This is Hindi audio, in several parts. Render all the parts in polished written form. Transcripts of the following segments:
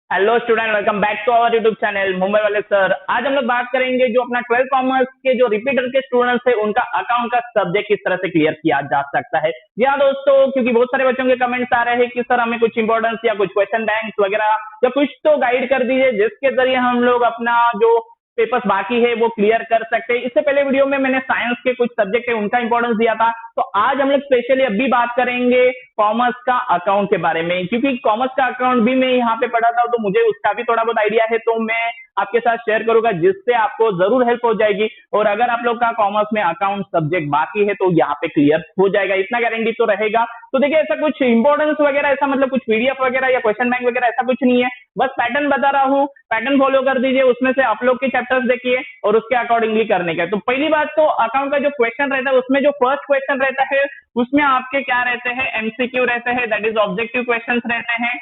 Hello student, welcome back to our YouTube channel Mumbai वाले सर। आज हम लोग बात करेंगे जो अपना 12 कॉमर्स के जो रिपीटर के स्टूडेंट्स है उनका अकाउंट का सब्जेक्ट किस तरह से क्लियर किया जा सकता है। जी हाँ दोस्तों, क्योंकि बहुत सारे बच्चों के कमेंट्स आ रहे हैं कि सर हमें कुछ इंपॉर्टेंस या कुछ क्वेश्चन बैंक्स वगैरह या कुछ तो गाइड कर दीजिए जिसके जरिए हम लोग अपना जो पेपर्स बाकी है वो क्लियर कर सकते हैं। इससे पहले वीडियो में मैंने साइंस के कुछ सब्जेक्ट है उनका इंपॉर्टेंस दिया था, तो आज हम लोग स्पेशली अभी बात करेंगे कॉमर्स का अकाउंट के बारे में, क्योंकि कॉमर्स का अकाउंट भी मैं यहाँ पे पढ़ा था तो मुझे उसका भी थोड़ा बहुत आइडिया है, तो मैं आपके साथ शेयर करूंगा जिससे आपको जरूर हेल्प हो जाएगी। और अगर आप लोग का कॉमर्स में अकाउंट सब्जेक्ट बाकी है तो यहाँ पे क्लियर हो जाएगा, इतना गारंटी तो रहेगा। तो देखिए, ऐसा कुछ इंपॉर्टेंस वगैरह ऐसा मतलब कुछ पीडीएफ वगैरह या क्वेश्चन बैंक वगैरह ऐसा कुछ नहीं है, बस पैटर्न बता रहा हूँ, पैटर्न फॉलो कर दीजिए, उसमें से आप लोग के चैप्टर्स देखिए और उसके अकॉर्डिंगली करने का। तो पहली बात तो अकाउंट का जो क्वेश्चन रहता है उसमें जो फर्स्ट क्वेश्चन रहता है उसमें आपके क्या रहते हैं, एमसीक्यू रहते हैं, दैट इज ऑब्जेक्टिव क्वेश्चंस रहते हैं।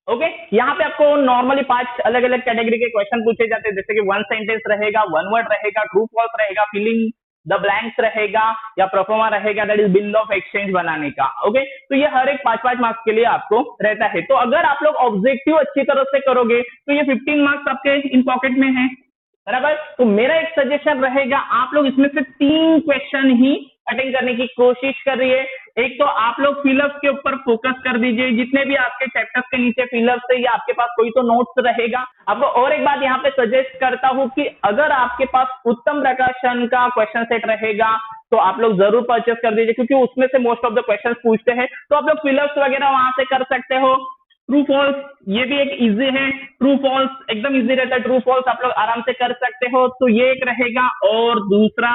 ओके, यहाँ पे आपको नॉर्मली 5 अलग अलग कैटेगरी के क्वेश्चन पूछे जाते हैं, जैसे कि वन सेंटेंस रहेगा, वन वर्ड रहेगा, ट्रू फॉल्स रहेगा, फिलिंग द ब्लैंक्स रहेगा या प्रोफोमा रहेगा, that is bill of exchange बनाने का। ओके, तो ये हर एक 5-5 मार्क्स के लिए आपको रहता है। तो अगर आप लोग ऑब्जेक्टिव अच्छी तरह से करोगे तो ये 15 मार्क्स आपके इन पॉकेट में है, बराबर। तो मेरा एक सजेशन रहेगा, आप लोग इसमें से 3 क्वेश्चन ही अटेंड करने की कोशिश करिए। एक तो आप लोग फिलअप्स के ऊपर फोकस कर दीजिए, जितने भी आपके चैप्टर्स के नीचे फिलअप्स है या आपके पास कोई तो नोट्स रहेगा। आपको और एक बात यहाँ पे सजेस्ट करता हूँ कि अगर आपके पास उत्तम प्रकाशन का क्वेश्चन सेट रहेगा तो आप लोग जरूर परचेस कर दीजिए, क्योंकि उसमें से मोस्ट ऑफ द क्वेश्चंस पूछते हैं, तो आप लोग फिलअप्स वगैरह वहां से कर सकते हो। ट्रू फॉल्स ये भी एक इजी है, ट्रू फॉल्स एकदम इजी रहता है, ट्रू फॉल्स आप लोग आराम से कर सकते हो, तो ये एक रहेगा। और दूसरा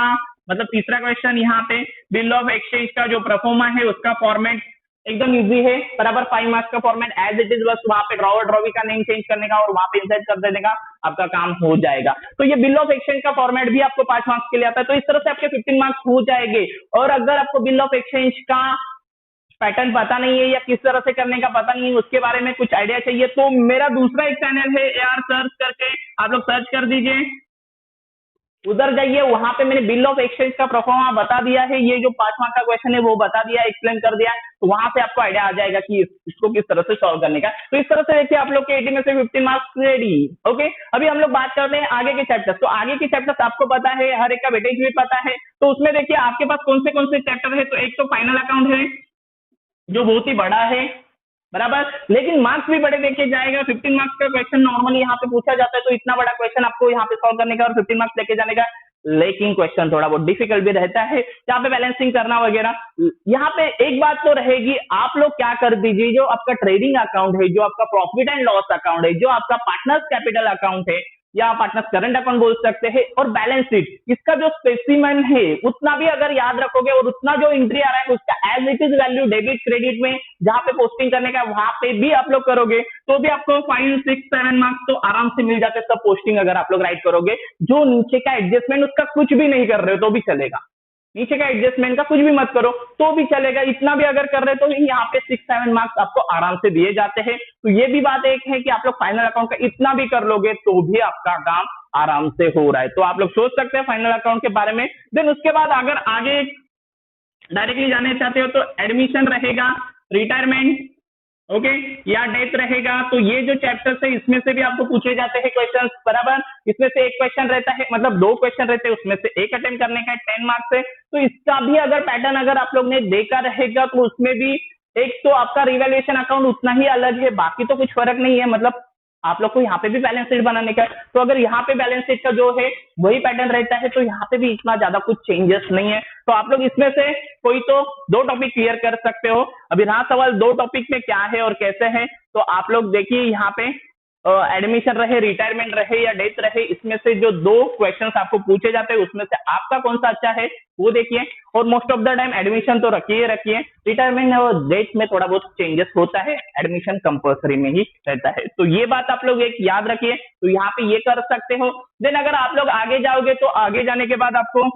मतलब तीसरा क्वेश्चन यहाँ पे बिल ऑफ एक्सचेंज का जो परफॉर्मा है उसका फॉर्मेट एकदम इजी है, बराबर। 5 मार्क्स का फॉर्मेट एज इट इज, बस वहां पे ड्रॉवर ड्रॉवी का नेम चेंज करने का और वहां पे इंसर्ट कर देने का, आपका काम हो जाएगा। तो ये बिल ऑफ एक्सचेंज का फॉर्मेट भी आपको 5 मार्क्स के लिए आता है, तो इस तरह से आपके 15 मार्क्स हो जाएंगे। और अगर आपको बिल ऑफ एक्सचेंज का पैटर्न पता नहीं है या किस तरह से करने का पता नहीं है, उसके बारे में कुछ आइडिया चाहिए, तो मेरा दूसरा एक चैनल है एआर सर्च करके, आप लोग सर्च कर दीजिए, उधर जाइए, वहां पे मैंने बिल ऑफ एक्सचेंज का परफॉर्मा बता दिया है, ये जो 5 मार्क का क्वेश्चन है वो बता दिया, एक्सप्लेन कर दिया, तो वहां से आपको आइडिया आ जाएगा कि इसको किस तरह से सॉल्व करने का। तो इस तरह से देखिए आप लोग के 80 में से 15 मार्क्स रेडी। ओके, अभी हम लोग बात करते हैं आगे के चैप्टर्स। तो आगे के चैप्टर्स आपको पता है, हर एक का वेटेज भी पता है, तो उसमें देखिए आपके पास कौन से चैप्टर है। तो एक तो फाइनल अकाउंट है जो बहुत ही बड़ा है, बराबर, लेकिन मार्क्स भी बड़े देखे जाएगा। 15 मार्क्स का क्वेश्चन नॉर्मली यहाँ पे पूछा जाता है, तो इतना बड़ा क्वेश्चन आपको यहाँ पे सॉल्व करने का और 15 मार्क्स लेके जाने का, लेकिन क्वेश्चन थोड़ा बहुत डिफिकल्ट भी रहता है, यहाँ पे बैलेंसिंग करना वगैरह। यहाँ पे एक बात तो रहेगी, आप लोग क्या कर दीजिए, जो आपका ट्रेडिंग अकाउंट है, जो आपका प्रॉफिट एंड लॉस अकाउंट है, जो आपका पार्टनर्स कैपिटल अकाउंट है या पार्टनर्स करंट अकाउंट बोल सकते हैं, और बैलेंस शीट, इसका जो स्पेसिमेन है उतना भी अगर याद रखोगे और उतना जो एंट्री आ रहा है उसका as it is value debit credit में जहां पे पोस्टिंग करने का वहां पे भी आप लोग करोगे तो भी आपको 5, 6, 7 मार्क्स तो आराम से मिल जाते हैं, सब पोस्टिंग अगर आप लोग राइट करोगे। जो नीचे का एडजस्टमेंट उसका कुछ भी नहीं कर रहे हो तो भी चलेगा, नीचे का एडजस्टमेंट का कुछ भी मत करो तो भी चलेगा, इतना भी अगर कर रहे तो यहाँ पे 6-7 मार्क्स आपको आराम से दिए जाते हैं। तो ये भी बात एक है कि आप लोग फाइनल अकाउंट का इतना भी कर लोगे तो भी आपका काम आराम से हो रहा है, तो आप लोग सोच सकते हैं फाइनल अकाउंट के बारे में। देन उसके बाद अगर आगे डायरेक्टली जाने चाहते हो तो एडमिशन रहेगा, रिटायरमेंट, ओके, या डेथ रहेगा। तो ये जो चैप्टर्स है इसमें से भी आपको पूछे जाते हैं क्वेश्चंस, बराबर। इसमें से एक क्वेश्चन रहता है, मतलब 2 क्वेश्चन रहते हैं, उसमें से एक अटेम्प्ट करने का 10 मार्क्स है। तो इसका भी अगर पैटर्न अगर आप लोग ने देखा रहेगा तो उसमें भी एक तो आपका रिवैल्यूएशन अकाउंट उतना ही अलग है, बाकी तो कुछ फर्क नहीं है, मतलब आप लोग को यहाँ पे भी बैलेंस शीट बनाने का है। तो अगर यहाँ पे बैलेंस शीट का जो है वही पैटर्न रहता है तो यहाँ पे भी इतना ज्यादा कुछ चेंजेस नहीं है, तो आप लोग इसमें से कोई तो 2 टॉपिक क्लियर कर सकते हो। अभी रहा सवाल 2 टॉपिक में क्या है और कैसे है, तो आप लोग देखिए यहाँ पे एडमिशन रहे, रिटायरमेंट रहे या डेथ रहे, इसमें से जो 2 क्वेश्चंस आपको पूछे जाते हैं उसमें से आपका कौन सा अच्छा है वो देखिए। और most of the time admission तो रखिए, रिटायरमेंट और डेथ में थोड़ा बहुत चेंजेस होता है, एडमिशन कंपल्सरी में ही रहता है, तो ये बात आप लोग एक याद रखिए। तो यहाँ पे ये कर सकते हो। देन अगर आप लोग आगे जाओगे तो आगे जाने के बाद आपको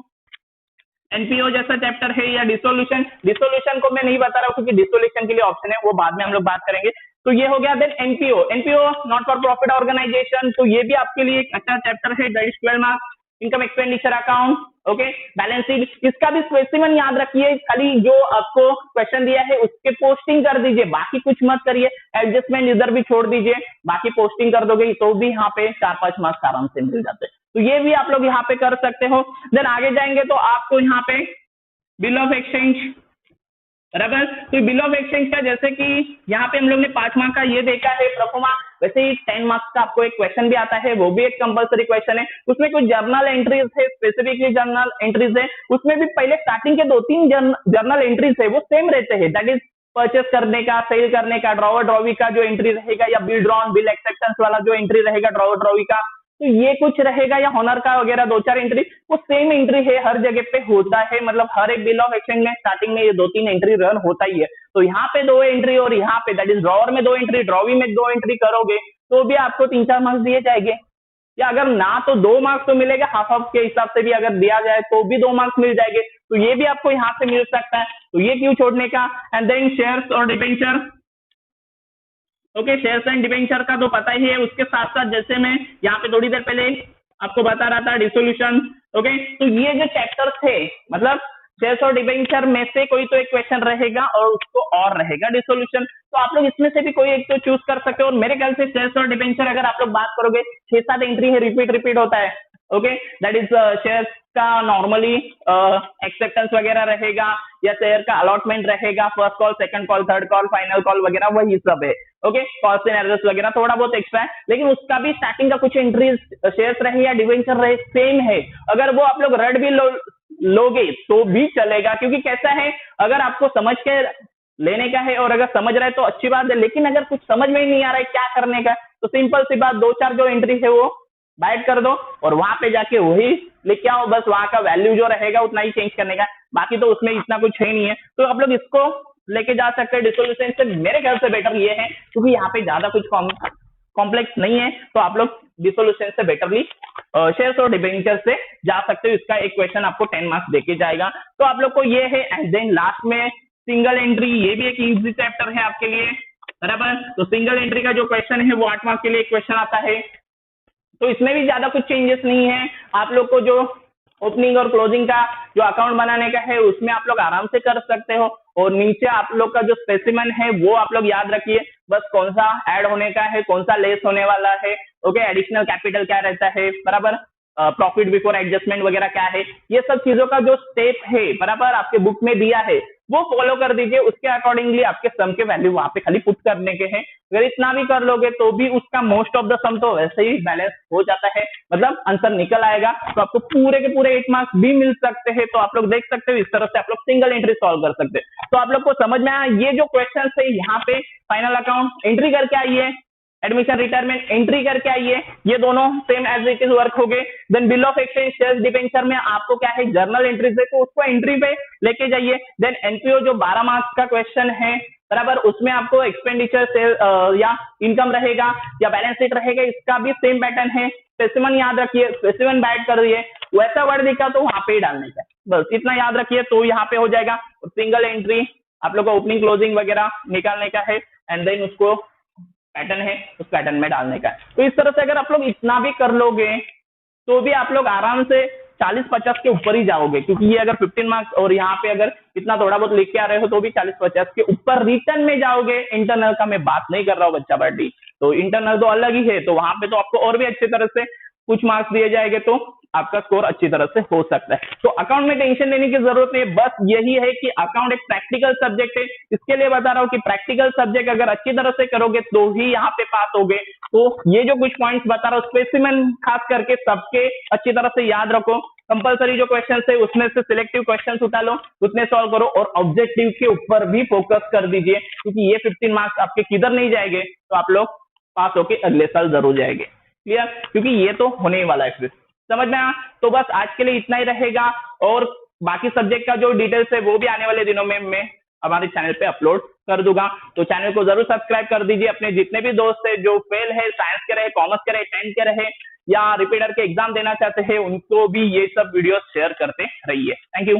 एनपीओ जैसा चैप्टर है या डिसोल्यूशन को मैं नहीं बता रहा हूँ क्योंकि डिसोल्यूशन के लिए ऑप्शन है, वो बाद में हम लोग बात करेंगे। तो ये हो गया। Then NPO not for profit organisation, तो ये भी आपके लिए एक अच्छा चैप्टर है, that is 12 marks. Income expenditure account, okay, balance sheet इसका भी स्पेसिमन याद रखिए, खाली जो आपको क्वेश्चन दिया है उसके पोस्टिंग कर दीजिए, बाकी कुछ मत करिए, एडजस्टमेंट इधर भी छोड़ दीजिए, बाकी पोस्टिंग कर दोगे तो भी यहाँ पे 4-5 मार्क्स आराम से मिल जाते हैं। तो ये भी आप लोग यहाँ पे कर सकते हो। देन आगे जाएंगे तो आपको यहाँ पे बिल ऑफ एक्सचेंज, बराबर। तो बिल ऑफ एक्सचेंज का जैसे कि यहाँ पे हम लोग ने 5 मार्क्स का ये देखा है प्रोफोमा, वैसे ही 10 मार्क्स का आपको एक क्वेश्चन भी आता है, वो भी एक कंपलसरी क्वेश्चन है। उसमें कुछ जर्नल एंट्रीज है, स्पेसिफिकली जर्नल एंट्रीज है, उसमें भी पहले स्टार्टिंग के 2-3 जर्नल एंट्रीज है वो सेम रहते हैं, दैट इज परचेस करने का, सेल करने का, ड्रॉवर ड्रॉवी का जो एंट्री रहेगा, या बिल ड्रॉन बिल एक्सेप्टेंस वाला जो एंट्री रहेगा ड्रॉवर ड्रॉवी का, तो ये कुछ रहेगा, या होनर का वगैरह 2-4 एंट्री, वो सेम एंट्री है, हर जगह पे होता है, मतलब हर एक बिल ऑफ एक्सचेंज में स्टार्टिंग में ये 2-3 एंट्री रन होता ही है। तो यहाँ पे 2 एंट्री और यहाँ पे दैट इज ड्रॉवर में 2 एंट्री, ड्रॉवी में 2 एंट्री करोगे तो भी आपको 3-4 मार्क्स दिए जाएंगे, या अगर ना तो 2 मार्क्स तो मिलेगा, हाफ हाफ के हिसाब से भी अगर दिया जाए तो भी 2 मार्क्स मिल जाएंगे, तो ये भी आपको यहाँ से मिल सकता है, तो ये क्यों छोड़ने का। एंड देन शेयर्स और debenture, okay, shares and debenture का तो पता ही है, उसके साथ साथ जैसे मैं यहाँ पे थोड़ी देर पहले आपको बता रहा था डिसोल्यूशन, ओके, तो ये जो चैप्टर्स थे, मतलब शेयर्स और डिबेंचर में से कोई तो एक क्वेश्चन रहेगा और उसको और रहेगा डिसोल्यूशन, तो आप लोग इसमें से भी कोई एक तो चूज कर सकते हो। और मेरे ख्याल से शेयर्स और डिबेंचर अगर आप लोग बात करोगे 6-7 एंट्री है, रिपीट होता है, ओके, दैट इज शेयर्स का नॉर्मली एक्सेप्टेंस वगैरह रहेगा, या शेयर का अलॉटमेंट रहेगा, first call, second call, third call, final call वगैरह, वही सब है, ओके, कॉस्ट एंड एरर्स वगैरह थोड़ा बहुत एक्स्ट्रा है, लेकिन उसका भी स्टार्टिंग का कुछ एंट्रीज शेयर्स रहे या डिवेंचर रहे सेम है, अगर वो आप लोग रट भी लोगे तो भी चलेगा, क्योंकि कैसा है, अगर आपको समझ के लेने का है और अगर समझ रहे तो अच्छी बात है, लेकिन अगर कुछ समझ में ही नहीं आ रहा है क्या करने का, तो सिंपल सी बात, 2-4 जो एंट्री है वो बाइट कर दो और वहां पे जाके वही लिख के आओ, बस वहां का वैल्यू जो रहेगा उतना ही चेंज करने का, बाकी तो उसमें इतना कुछ है नहीं है, तो आप लोग इसको लेके जा सकते हैं डिसोल्यूशन से। मेरे ख्याल से बेटर ये है, क्योंकि यहाँ पे ज्यादा कुछ कॉम्प्लेक्स नहीं है, तो आप लोग डिसोल्यूशन से बेटरली शेयर्स और डिबेंचर से जा सकते हो, इसका एक क्वेश्चन आपको 10 मार्क्स देके जाएगा, तो आप लोग को ये है। एंड देन लास्ट में सिंगल एंट्री, ये भी एक इजी चैप्टर है आपके लिए, बराबर। तो सिंगल एंट्री का जो क्वेश्चन है वो 8 मार्क्स के लिए क्वेश्चन आता है, तो इसमें भी ज्यादा कुछ चेंजेस नहीं है, आप लोग को जो ओपनिंग और क्लोजिंग का जो अकाउंट बनाने का है उसमें आप लोग आराम से कर सकते हो, और नीचे आप लोग का जो स्पेसिमन है वो आप लोग याद रखिए, बस कौन सा ऐड होने का है, कौन सा लेस होने वाला है, ओके, एडिशनल कैपिटल क्या रहता है, बराबर, प्रॉफिट बिफोर एडजस्टमेंट वगैरह क्या है, ये सब चीजों का जो स्टेप है, बराबर, आपके बुक में दिया है वो फॉलो कर दीजिए, उसके अकॉर्डिंगली आपके सम के वैल्यू वहां पे खाली पुट करने के हैं, अगर इतना भी कर लोगे तो भी उसका मोस्ट ऑफ द सम तो वैसे ही बैलेंस हो जाता है, मतलब आंसर निकल आएगा, तो आपको पूरे के पूरे 8 मार्क्स भी मिल सकते हैं। तो आप लोग देख सकते हो इस तरह से आप लोग सिंगल एंट्री सॉल्व कर सकते हैं। तो आप लोग को समझ में आया, ये जो क्वेश्चन है यहाँ पे फाइनल अकाउंट एंट्री करके आइए, एडमिशन रिटायरमेंट एंट्री करके आइए, ये दोनों same as it is work हो गए। Then bill of exchange shares debenture में आपको क्या है, जर्नल एंट्रीज है, तो उसको एंट्री पे लेके जाइए। देन एनपीओ जो 12 मार्क्स का क्वेश्चन है, बराबर, उसमें आपको एक्सपेंडिचर सेल या इनकम रहेगा या बैलेंस शीट रहेगा, इसका भी सेम पैटर्न है। स्पेसिमन याद रखिए, स्पेसिमन बैड कर दिए, वैसा वर्ड दिखा तो वहां पे ही डालने का, बस इतना याद रखिए तो यहाँ पे हो जाएगा। सिंगल एंट्री आप लोग को ओपनिंग क्लोजिंग वगैरह निकालने का है, एंड देन उसको पैटर्न है उस पैटर्न में डालने का है। तो इस तरह से अगर आप लोग इतना भी कर लोगे तो भी आप लोग आराम से 40-50 के ऊपर ही जाओगे, क्योंकि ये अगर 15 मार्क्स और यहाँ पे अगर इतना थोड़ा बहुत लिख के आ रहे हो तो भी 40-50 के ऊपर रिटर्न में जाओगे। इंटरनल का मैं बात नहीं कर रहा हूँ बच्चा पार्टी, तो इंटरनल तो अलग ही है, तो वहां पे तो आपको और भी अच्छी तरह से कुछ मार्क्स दिए जाएंगे, तो आपका स्कोर अच्छी तरह से हो सकता है। तो अकाउंट में टेंशन लेने की जरूरत नहीं, बस यही है कि अकाउंट एक प्रैक्टिकल सब्जेक्ट है, इसके लिए बता रहा हूँ कि प्रैक्टिकल सब्जेक्ट अगर अच्छी तरह से करोगे तो ही यहाँ पे पास होगे। तो ये जो कुछ पॉइंट्स बता रहा हूँ स्पेसिमन खास करके सबके अच्छी तरह से याद रखो। कंपलसरी जो क्वेश्चन है उसमें से सिलेक्टिव क्वेश्चन उठा लो, उसमें सॉल्व करो, और ऑब्जेक्टिव के ऊपर भी फोकस कर दीजिए, क्योंकि ये 15 मार्क्स आपके किधर नहीं जाएंगे, तो आप लोग पास होके अगले साल जरूर जाएंगे। क्लियर, क्योंकि ये तो होने ही वाला है, फिर समझ में आया। तो बस आज के लिए इतना ही रहेगा, और बाकी सब्जेक्ट का जो डिटेल्स है वो भी आने वाले दिनों में मैं हमारे चैनल पे अपलोड कर दूंगा। तो चैनल को जरूर सब्सक्राइब कर दीजिए। अपने जितने भी दोस्त है जो फेल है, साइंस के रहे, कॉमर्स के रहे, 10th के रहे, या रिपीटर के एग्जाम देना चाहते हैं, उनको भी ये सब वीडियो शेयर करते रहिए। Thank you.